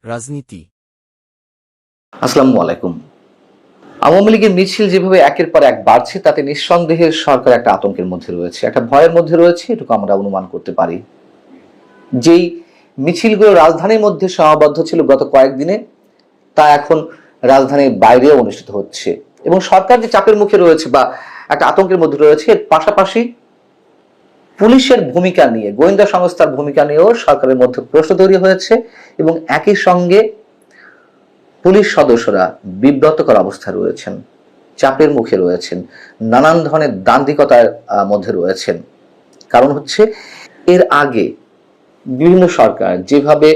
রাজনীতি। আসসালামু আলাইকুম। আওয়ামী লীগের মিছিল যেভাবে একের পর এক বাড়ছে তাতে নিঃসন্দেহে সরকার একটা আতঙ্কের মধ্যে রয়েছে, একটা ভয়ের মধ্যে রয়েছে, এটুকু আমরা অনুমান করতে পারি। যেই মিছিলগুলো রাজধানীর মধ্যে সীমাবদ্ধ ছিল গত কয়েকদিনে, তা এখন রাজধানীর বাইরেও অনুষ্ঠিত হচ্ছে এবং সরকার যে চাপের মুখে রয়েছে বা একটা আতঙ্কের মধ্যে রয়েছে, এর পাশাপাশি পুলিশের ভূমিকা নিয়ে, গোয়েন্দা সংস্থার ভূমিকা নিয়েও সরকারের মধ্যে প্রশ্ন তৈরি হয়েছে এবং একই সঙ্গে পুলিশ সদস্যরা বিব্রতকর অবস্থায় রয়েছেন, চাপের মুখে রয়েছেন, নানান ধরনের দান্দিকতার মধ্যে রয়েছেন। কারণ হচ্ছে, এর আগে বিভিন্ন সরকার যেভাবে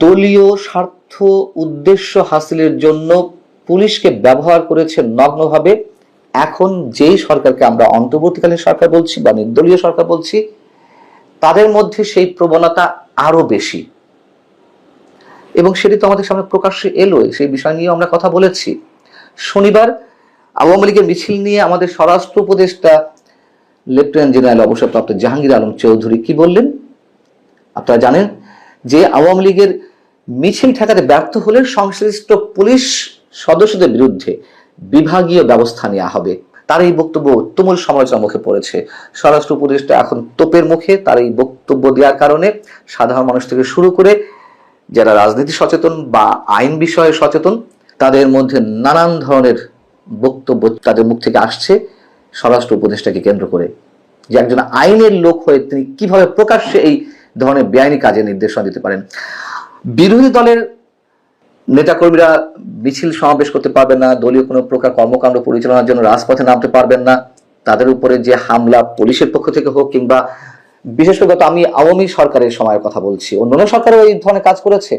দলীয় স্বার্থ উদ্দেশ্য হাসিলের জন্য পুলিশকে ব্যবহার করেছে নগ্নভাবে, এখন যেই সরকারকে আমরা অন্তর্বর্তীকালীন সরকার বলছি বা নির্দলীয় সরকার বলছি, তাদের মধ্যে সেই প্রবণতা আরো বেশি এবং সেটি তো আমাদের সামনে প্রকাশ্যে এলোই। সেই বিষয় নিয়ে আমরা কথা বলেছি। শনিবার আওয়ামী লীগের মিছিল নিয়ে আমাদের স্বরাষ্ট্র উপদেষ্টা লেফটেন্যান্ট জেনারেল অবসরপ্রাপ্ত জাহাঙ্গীর আলম চৌধুরী কি বললেন আপনারা জানেন, যে আওয়ামী লীগের মিছিল ঠেকাতে ব্যর্থ হলে সংশ্লিষ্ট পুলিশ সদস্যদের বিরুদ্ধে বিভাগীয় ব্যবস্থা নেওয়া হবে। তার এই বক্তব্য তুমুল সমালোচনার মুখে পড়েছে। স্বরাষ্ট্র উপদেষ্টা এখন তোপের মুখে। তার এই বক্তব্য দেওয়ার কারণে সাধারণ মানুষ থেকে শুরু করে যারা রাজনীতি সচেতন বা আইন বিষয়ে সচেতন, তাদের মধ্যে নানান ধরনের বক্তব্য তাদের মুখ থেকে আসছে স্বরাষ্ট্র উপদেষ্টাকে কেন্দ্র করে, যে একজন আইনের লোক হয়ে তিনি কিভাবে প্রকাশ্যে এই ধরনের বেআইনি কাজে নির্দেশনা দিতে পারেন। বিরোধী দলের নেতাকর্মীরা মিছিল সমাবেশ করতে পারবেন না, দলীয় কোনো প্রকার কর্মকাণ্ড পরিচালনার জন্য রাজপথে নামতে পারবেন না। তাদের উপরে যে হামলা পুলিশের পক্ষ থেকে হোক, কিংবা বিশেষ করে আমি আওয়ামী সরকারের সময়ের কথা বলছি, অন্যান্য সরকারও এই ধরনের কাজ করেছে,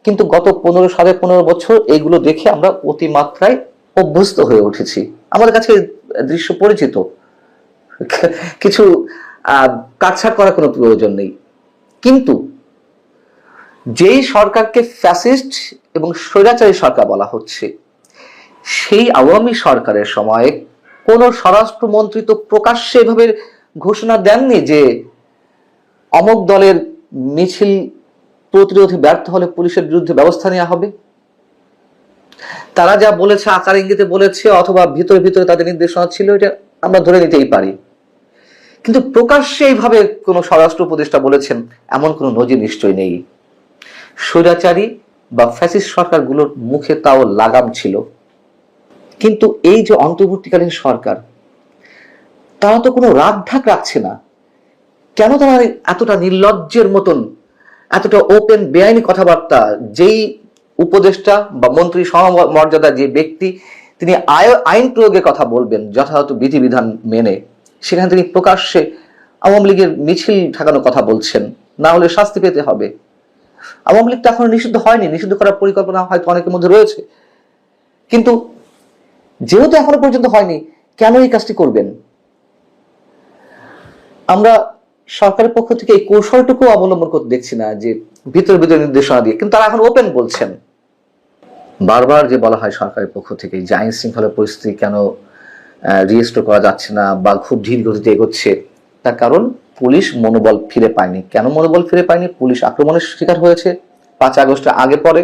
কিন্তু গত 15 বছর এইগুলো দেখে আমরা অতিমাত্রায় অভ্যস্ত হয়ে উঠেছি। আমাদের কাছে দৃশ্য পরিচিত, কিছু কাটছাট করার কোনো প্রয়োজন নেই। কিন্তু যেই সরকারকে ফ্যাসিস্ট এবং স্বৈরাচারী সরকার বলা হচ্ছে, সেই আওয়ামী সরকারের সময় কোন স্বরাষ্ট্রমন্ত্রী তো প্রকাশ্যে এভাবে ঘোষণা দেননি যে অমুক দলের মিছিল প্রতিরোধে ব্যর্থ হলে পুলিশের বিরুদ্ধে ব্যবস্থা নেওয়া হবে। তারা যা বলেছে আকার ইঙ্গিতে বলেছে, অথবা ভিতরে ভিতরে তাদের নির্দেশনা ছিল, এটা আমরা ধরে নিতেই পারি। কিন্তু প্রকাশ্যে এইভাবে কোন স্বরাষ্ট্র উপদেষ্টা বলেছেন এমন কোন নজির নিশ্চয় নেই। স্বৈরাচারী বা ফ্যাসিস্ট সরকারগুলোর মুখে তাও লাগাম ছিল, কিন্তু এই যে অন্তর্বর্তীকালীন সরকার, তারা তো কোনো রাগঢাক রাখছে না। কেন তারা এতটা নির্লজ্জের মতন, এতটা ওপেন বেআইনি কথাবার্তা, যেই উপদেষ্টা বা মন্ত্রী সমমর্যাদা যে ব্যক্তি, তিনি আইন প্রয়োগের কথা বলবেন যথাযথ বিধিবিধান মেনে, সেখানে তিনি প্রকাশ্যে আওয়ামী লীগের মিছিল ঠেকানোর কথা বলছেন, না হলে শাস্তি পেতে হবে। আওয়ামী লীগ তো এখনো নিষিদ্ধ হয়নি, নিষিদ্ধ করার পরিকল্পনা হয়তো অনেকের মধ্যে রয়েছে, কিন্তু যেহেতু এখনো পর্যন্ত হয়নি, কেন এই কাজটি করবেন? আমরা সরকারের পক্ষ থেকে এই কৌশলটুকু অবলম্বন করতে দেখছি না, যে ভিতরে ভিতরে নির্দেশনা দিয়ে, কিন্তু তারা এখন ওপেন বলছেন। বারবার যে বলা হয় সরকারের পক্ষ থেকে যে আইন শৃঙ্খলা পরিস্থিতি কেন রিস্টোর করা যাচ্ছে না বা খুব ধীর গতিতে এগোচ্ছে, তার কারণ পুলিশ মনোবল ফিরে পায়নি। কেন মনোবল ফিরে পায়নি? পুলিশ আক্রমণের শিকার হয়েছে 5 আগস্টের আগে পরে,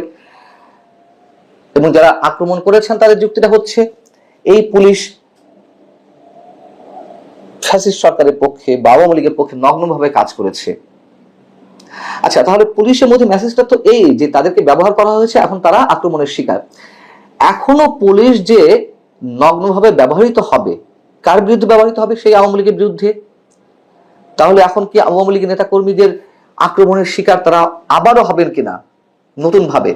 এবং যারা আক্রমণ করেছেন তাদের যুক্তিটা হচ্ছে এই পুলিশ ফ্যাসিস্ট সরকারের পক্ষে বা আওয়ামী লীগের পক্ষে নগ্নভাবে কাজ করেছে। আচ্ছা, তাহলে পুলিশের মধ্যে মেসেজটা তো এই যে তাদেরকে ব্যবহার করা হয়েছে, এখন তারা আক্রমণের শিকার। এখনো পুলিশ যে নগ্নভাবে ব্যবহৃত হবে, কার বিরুদ্ধে ব্যবহৃত হবে? সেই আওয়ামী লীগের বিরুদ্ধে। তাহলে এখন কি আওয়ামী লীগের নেতা কর্মীদের আক্রমণের শিকার তারা আবারও হবেন কিনা নতুন ভাবে,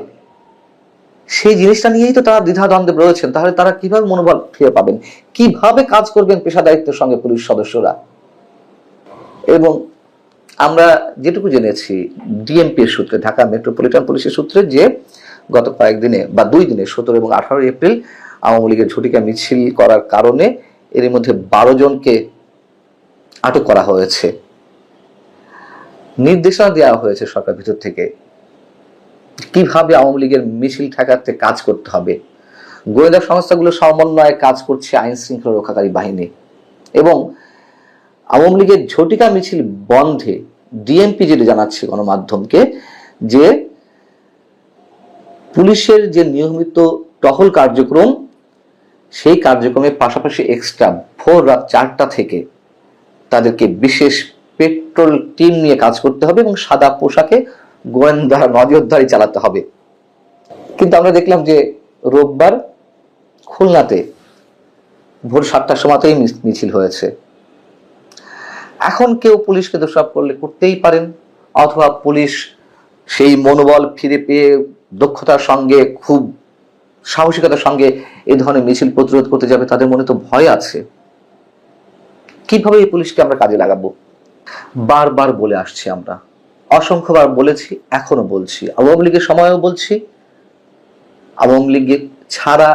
সেই জিনিসটা নিয়েই তো তারা দ্বিধাদ্বন্দ্বে রয়েছেন। তাহলে তারা কিভাবে মনোবল ফিরে পাবেন, কিভাবে কাজ করবেন পেশাদারিত্বের সঙ্গে পুলিশ সদস্যরা? এবং আমরা যেটুকু জেনেছি ডিএমপি এর সূত্রে, ঢাকা মেট্রোপলিটন পুলিশের সূত্রে, যে গত কয়েকদিনে বা 2 দিনে 17 এবং 18 এপ্রিল আওয়ামী লীগের ঝটিকা মিছিল করার কারণে এর মধ্যে 12 জনকে আটক করা হয়েছে। নির্দেশনা দেওয়া হয়েছে সরকার ভিতর থেকে কিভাবে আওয়ামী লীগের মিছিল ঠেকাতে কাজ করতে হবে। গোয়েন্দা সংস্থাগুলো সমন্বয়ে কাজ করছে আইন শৃঙ্খলা রক্ষাকারী বাহিনী, এবং আওয়ামী লীগের ঝটিকা মিছিল বন্ধে ডিএমপি যেটা জানাচ্ছে গণমাধ্যমকে, যে পুলিশের যে নিয়মিত টহল কার্যক্রম, সেই কার্যক্রমের পাশাপাশি এক্সট্রা ভোর রাত 4টা থেকে তাদেরকে বিশেষ পেট্রোল টিম নিয়ে কাজ করতে হবে এবং সাদা পোশাকে গোয়েন্দা নজরদারি চালাতে হবে। কিন্তু আমরা দেখলাম যে রোববার খুলনাতে ভোর 7টার সময়তেই মিছিল হয়েছে। এখন কেউ পুলিশকে দোষারোপ করলে করতেই পারেন, অথবা পুলিশ সেই মনোবল ফিরে পেয়ে দক্ষতার সঙ্গে, খুব সাহসিকতার সঙ্গে এই ধরনের মিছিল প্রতিরোধ করতে যাবে। তাদের মনে তো ভয় আছে। কিভাবে এই পুলিশকে আমরা কাজে লাগাবো? বারবার বলে আসছি, আমরা অসংখ্যবার বলেছি, এখনো বলছি, আওয়ামী লীগের সময়ও বলছি, আওয়ামী লীগের ছাড়া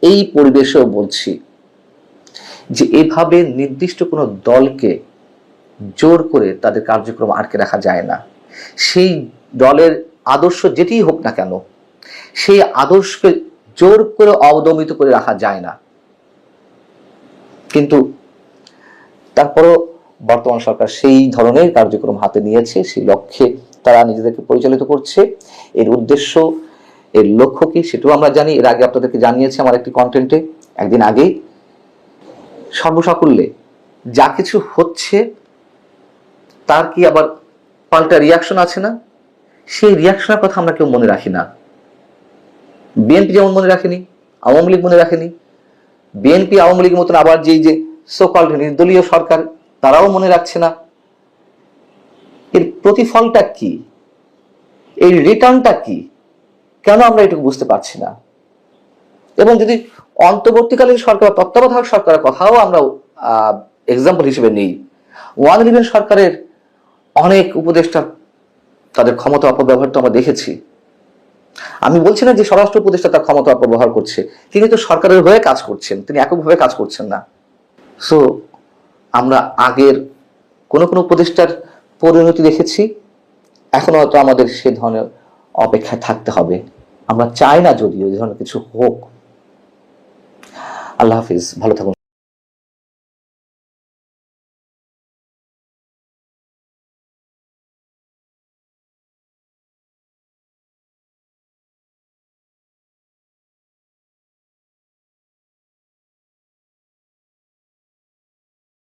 এই পরিবেশেও বলছি যে এভাবে নির্দিষ্ট কোনো দলকে জোর করে তাদের কার্যক্রম আটকে রাখা যায় না। সেই দলের আদর্শ যেটিই হোক না কেন, সেই আদর্শকে জোর করে অবদমিত করে রাখা যায় না। কিন্তু তারপরও বর্তমান সরকার সেই ধরনের কার্যক্রম হাতে নিয়েছে, সেই লক্ষ্যে তারা নিজেদেরকে পরিচালিত করছে। এর উদ্দেশ্য, এর লক্ষ্য কি সেটাও আমরা জানি। এর আগে আপনাদেরকে জানিয়েছি আমার একটি কন্টেন্টে, একদিন আগেই। সর্বসাকুল্যে যা কিছু হচ্ছে তার কি আবার পাল্টা রিয়াকশন আছে না? সেই রিয়াকশনের কথা আমরা কেউ মনে রাখি না। বিএনপি যেমন মনে রাখেনি, আওয়ামী লীগ মনে রাখেনি। বিএনপি আওয়ামী লীগের মতন আবার যেই যে সোকল্ড নির্দলীয় সরকার, তারাও মনে রাখছে না। এর প্রতিফলটা কি? এই রিটার্নটা কি? কেন আমরা এটুকু বুঝতে পারছি না? এবং যদি অন্তর্বর্তীকালীন সরকার, তত্ত্বাবধায়ক সরকারের কথাও আমরা এক্সাম্পল হিসেবে নেই, ওয়ান ইলেভেন সরকারের অনেক উপদেষ্টা তাদের ক্ষমতা অপব্যবহার তো আমরা দেখেছি। আমি বলছি না যে স্বরাষ্ট্র উপদেষ্টা তার ক্ষমতা অপব্যবহার করছে, তিনি তো সরকারের হয়ে কাজ করছেন, তিনি এককভাবে কাজ করছেন না। সো আমরা আগের কোনো উপদেষ্টার পরিণতি দেখেছি, এখনো হয়তো আমাদের সে ধরনের অপেক্ষায় থাকতে হবে। আমরা চাই না যদিও এই ধরনের কিছু হোক। আল্লাহ হাফিজ, ভালো থাকুন।